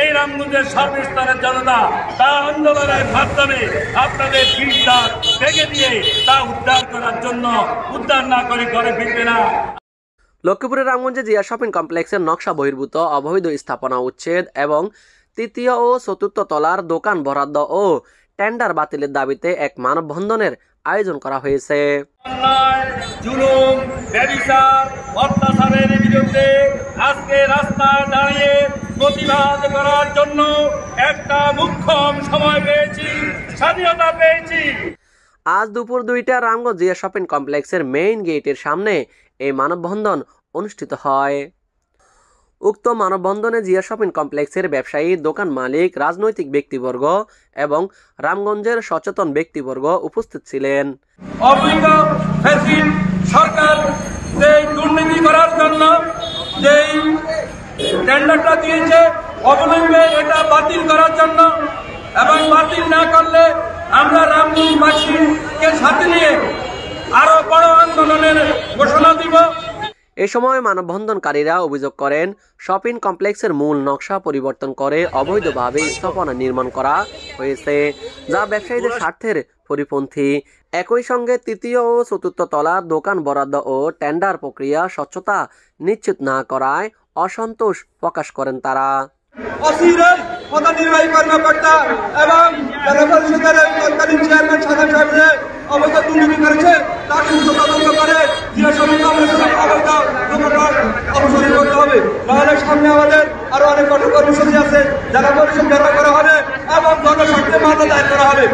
এই রামগঞ্জের সর্বস্তরের জনতা তা আন্দোলনের মাধ্যমে আপনাদের ভিড় ভেঙে দিয়ে তা উদ্ধার করার জন্য উদ্ধার না করে ঘরে ফিরবে না। লক্ষ্মীপুরের রামগঞ্জে জিয়া শপিং কমপ্লেক্সের নকশা বহির্ভূত অবৈধ স্থাপনা উচ্ছেদ এবং তৃতীয় ও চতুর্থ তলার দোকান বরাদ্দ ও টেন্ডার বাতিলের দাবিতে এক মানববন্ধনের আয়োজন করা হয়েছে। জুলুম, ব্যভিচার, অত্যাচারের বিরুদ্ধে আজকে রাস্তায় দাঁড়িয়ে প্রতিবাদ করার জন্য একটা মুখ্যম সময় পেয়েছি, স্বাধীনতা পেয়েছি। আজ দুপুর 2টায় রামগঞ্জ জিয়া শপিং কমপ্লেক্সের মেইন গেটের সামনে এই মানববন্ধন অনুষ্ঠিত হয়। উক্ত মানববন্ধনে জিয়া শপিং কমপ্লেক্সের ব্যবসায়ী, দোকান মালিক, রাজনৈতিক ব্যক্তিবর্গ এবং রামগঞ্জের সচেতন ব্যক্তিবর্গ উপস্থিত ছিলেন। অবৈধ ফ্যাসিস্ট সরকার যেই দুর্নীতি করার জন্য যেই টেন্ডারটা দিয়েছে অবলম্বে এটা বাতিল করার জন্য, এবং বাতিল না করলে আমরা রামগঞ্জবাসীকে সাথে নিয়ে আরো বড় আন্দোলনের ঘোষণা দিব। এ সময় মানববন্ধনকারীরা অভিযোগ করেন, শপিং কমপ্লেক্সের মূল নকশা পরিবর্তন করে অবৈধভাবে স্থাপনা নির্মাণ করা হয়েছে, যা ব্যবসায়ীদের স্বার্থের পরিপন্থী। একই সঙ্গে তৃতীয় ও চতুর্থ তলার দোকান বরাদ্দ ও টেন্ডার প্রক্রিয়া স্বচ্ছতা নিশ্চিত না করায় অসন্তোষ প্রকাশ করেন তারা। প্রধান নির্বাহী কর্মকর্তা এবং জেলা পরিষদের তৎকালীন চেয়ারম্যান সাধারণ সাহেবরা অবৈধ দুর্নীতি করেছে, তার সুস্থ তদন্ত করে জিয়া শপিং কমপ্লেক্সের অবৈধ অনুসরণ করতে হবে। নাহলে সামনে আমাদের আরো অনেক কঠোর কর্মসূচি আছে, জেলা পরিষদ ঘেরাও করা হবে এবং জনস্বার্থে মামলা দায়ের করা হবে।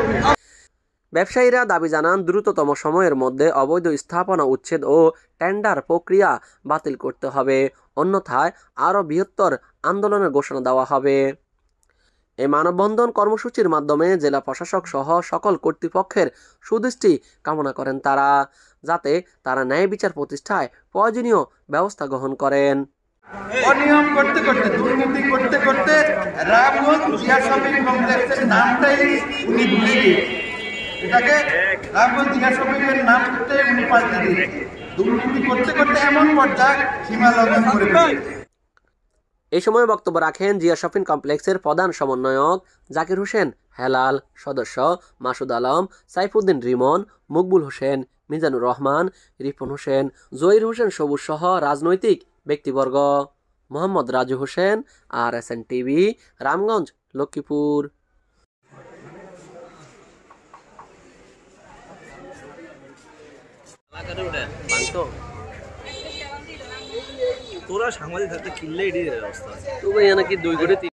ব্যবসায়ীরা দাবি জানান, দ্রুততম সময়ের মধ্যে অবৈধ স্থাপনা উচ্ছেদ ও টেন্ডার প্রক্রিয়া বাতিল করতে হবে, অন্যথায় আরও বৃহত্তর আন্দোলনের ঘোষণা দেওয়া হবে। এই মানববন্ধন কর্মসূচির মাধ্যমে জেলা প্রশাসক সহ সকল কর্তৃপক্ষের সুদৃষ্টি কামনা করেন তারা, যাতে তারা ন্যায় বিচার প্রতিষ্ঠায় প্রয়োজনীয় ব্যবস্থা গ্রহণ করেন। অনিয়ম করতে করতে, দুর্নীতি করতে করতে রামগঞ্জ জিয়া শপিং কমপ্লেক্সের নামটাই উনি ভুলে গিয়েছেন। এটাকে রামগঞ্জ জিয়া শপিং এর নামতে উনি পাল্টে দিয়েছেন। দুর্নীতি করতে করতে এমন পর্যায়ে সীমা লঙ্ঘন করে ফেলেছে। এই সময় বক্তব্য রাখেন জিয়া শপিং কমপ্লেক্সের প্রধান সমন্বয়ক জাকির হোসেন হেলাল, সদস্য মাসুদ আলম, সাইফুদ্দিন রিমন, মকবুল হোসেন, মিজানুর রহমান, রিপন হোসেন, জহির হোসেন সবুজ সহ রাজনৈতিক ব্যক্তিবর্গ। Mohammad Raju Hossain, RSN TV, Ramganj, Lakshmipur. তোরা সাংবাদিক থাকতে কিনলে এটি অবস্থা তবে নাকি 2 কোটি 3